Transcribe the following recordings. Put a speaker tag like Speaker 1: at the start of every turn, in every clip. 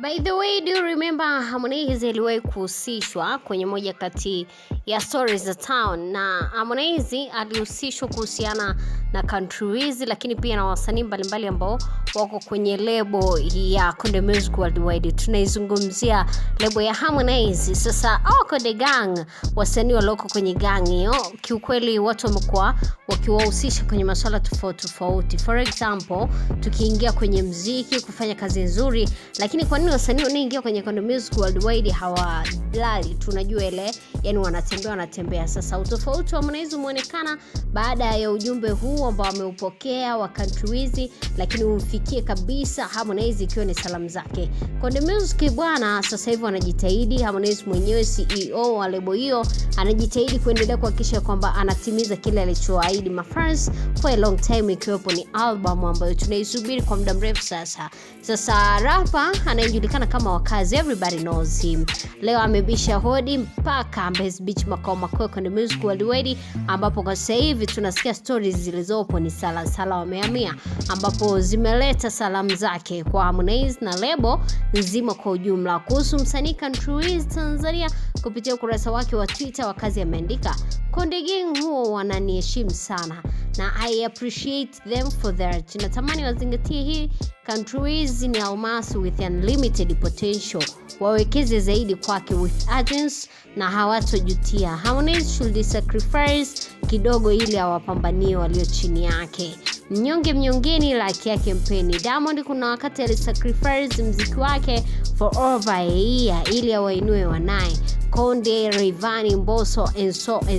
Speaker 1: By the way, do you remember Harmonize aliwahi kuhusishwa kwenye moja kati ya stories za town, na Harmonize alihusishwa kuhusiana na Country Wiz, lakini pia na wasanii mbalimbali ambao wako kwenye lebo ya Konde Music Worldwide. Tunaizungumzia lebo ya Harmonize. Sasa Konde Gang, wasanii walioko kwenye gang hiyo, kiukweli watu wamekuwa wakiwahusisha kwenye masuala tofauti. For example, tukiingia kwenye muziki kufanya kazi nzuri, lakini kwa nini wasanii wanaingia kwenye Konde Music Worldwide hawadlali? Tunajua ile, yani wanatembea. Sasa utofauti wa Harmonize umeonekana baada ya ujumbe huu ambao ameupokea wa Country Wiz, lakini umfikie kabisa Harmonize ikiwa ni salamu zake. Konde Music bwana sasa hivi wanajitahidi. Harmonize mwenyewe CEO wa lebo hiyo anajitahidi kuendelea kuhakikisha kwamba anatimiza kile alichoahidi mafans for a long time, ikiwepo ni album ambayo tunaisubiri kwa muda mrefu sasa. Sasa rapper anayejulikana kama Wakazi, everybody knows him, leo amebisha hodi mpaka Mbezi Beach, makao makuu Konde Music Worldwide, ambapo kwa sasa hivi tunasikia stories zilizopo ni sala wamehamia, ambapo zimeleta salamu zake kwa Harmonize na lebo nzima kwa ujumla. Kuhusu msanii Country Wiz Tanzania, kupitia ukurasa wake wa Twitter, Wakazi ameandika, Konde Gang huo wananiheshimu sana na I appreciate them for that. Natamani wazingatie hii, Country Wiz ni almasi with unlimited potential, wawekeze zaidi kwake with urgency na hawatojutia. Harmonize should sacrifice kidogo ili awapambanie walio chini yake. Mnyonge mnyongeni, laki yake mpeni. Diamond kuna wakati alisacrifice mziki wake for over a year ili awainue wanaye Konde, Rayvanny, Mbosso and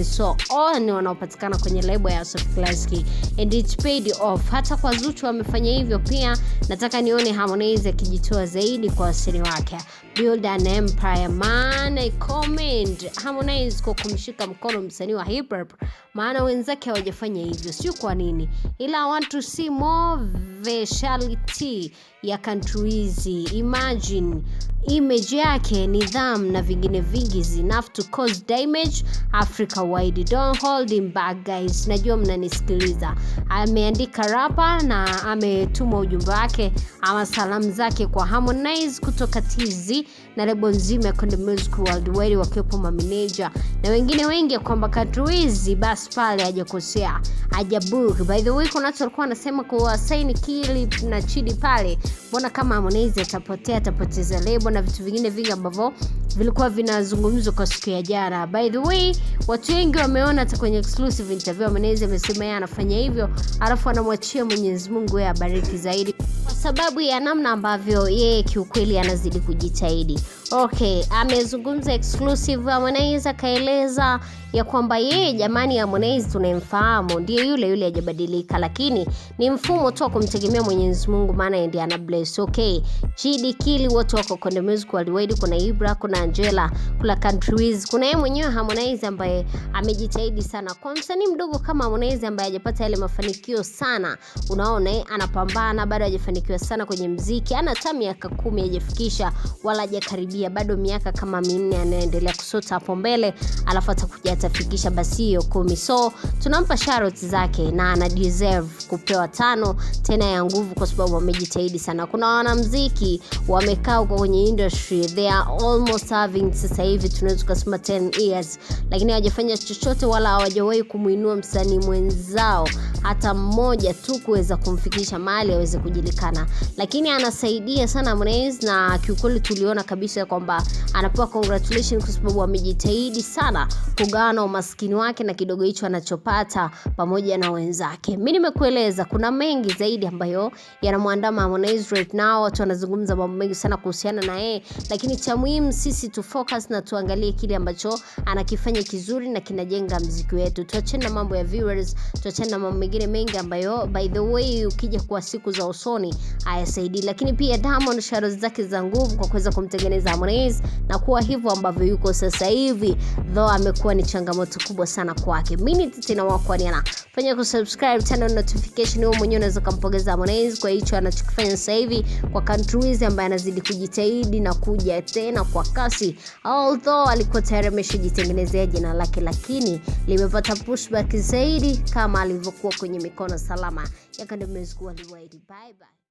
Speaker 1: so on, wanaopatikana kwenye lebo ya Soft Classic, and it paid off. Hata kwa Zuchu amefanya hivyo pia. Nataka nione Harmonize akijitoa zaidi kwa wasanii wake. Build an empire man. I comment Harmonize kwa kumshika mkono msanii wa hip hop, maana wenzake hawajafanya hivyo, sio kwa nini, ila I want to see more versatility ya Country Wiz. Imagine image yake, nidhamu na vingine vingi enough to cause damage Africa wide. Don't hold him back guys, najua mnanisikiliza. Ameandika rapper na ametuma ujumbe wake ama salamu zake kwa Harmonize kutoka TZ na lebo nzima ya Konde Music Worldwide, wakiwepo mameneja na wengine wengi, kwamba Country Wiz basi pale hajakosea, hajabook. By the way, kuna watu walikuwa wanasema kwa sign Clip na Chidi pale, mbona kama Harmonize atapoteza lebo na vitu vingine vingi ambavyo vilikuwa vinazungumzwa kwa siku ya jana. By the way, watu wengi wameona hata kwenye exclusive interview Harmonize amesema yeye anafanya hivyo alafu anamwachia Mwenyezi Mungu yeye abariki zaidi, kwa sababu ya namna ambavyo yeye kiukweli anazidi kujitahidi. Okay, amezungumza exclusive Harmonize, akaeleza ya kwamba yeye jamani, Harmonize tunamfahamu, ndiye yule hajabadilika, lakini ni mfumo tu kumtegemea Mwenyezi Mungu, maana ndiye ana bless. Okay, Chidi Kili wote wako Konde Music Worldwide, kuna Ibra, kuna Angela, kuna Country Wiz, kuna yeye mwenyewe Harmonize ambaye amejitahidi sana. Kwa msanii mdogo kama Harmonize ambaye hajapata yale mafanikio sana, unaona anapambana, bado hajafanikiwa sana kwenye muziki, ana hata miaka 10 hajafikisha wala hajakaribia, bado miaka kama 4 anaendelea kusota hapo mbele, alafu atakuja atafikisha basi hiyo 10. So tunampa shoutouts zake na ana deserve kupewa 5 tena ya nguvu, kwa sababu amejitahidi sana. Kuna wanamuziki wamekaa huko kwenye industry, they are almost having sasa hivi tunaweza kusema 10 years, lakini hawajafanya chochote wala hawajawahi kumuinua msanii mwenzao hata mmoja tu kuweza kumfikisha mahali aweze kujulikana, lakini anasaidia sana Harmonize, na kiukweli tuliona kabisa kwamba anapewa congratulations kwa sababu amejitahidi sana kugawana umaskini wake na kidogo hicho anachopata pamoja na wenzake. Mimi nimekueleza kuna mengi zaidi ambayo yanamwandama Harmonize right now. Watu wanazungumza mambo mengi sana kuhusiana na yeye, lakini cha muhimu sisi tu focus na tuangalie kile ambacho anakifanya kizuri na kinajenga muziki wetu. Tuachane na mambo ya viewers, tuachane na mambo mengine mengi ambayo by the way ukija kwa siku za usoni hayasaidii. Lakini pia Diamond shadows zake za nguvu kwa kuweza kumtengeneza Harmonize na kuwa hivyo ambavyo yuko sasa hivi, though amekuwa ni changamoto kubwa sana kwake. Mimi tena wakwaniana, fanya kusubscribe, turn on notification, wewe mwenyewe unaweza kumpongeza Harmonize kwa hicho anachokifanya sasa hivi kwa Country Wiz ambaye anazidi kujitahidi na kuja tena kwa kasi, although alikuwa tayari ameshajitengenezea jina lake, lakini limepata pushback zaidi kama alivyokuwa kwenye mikono salama ya Konde Music Worldwide. Bye bye.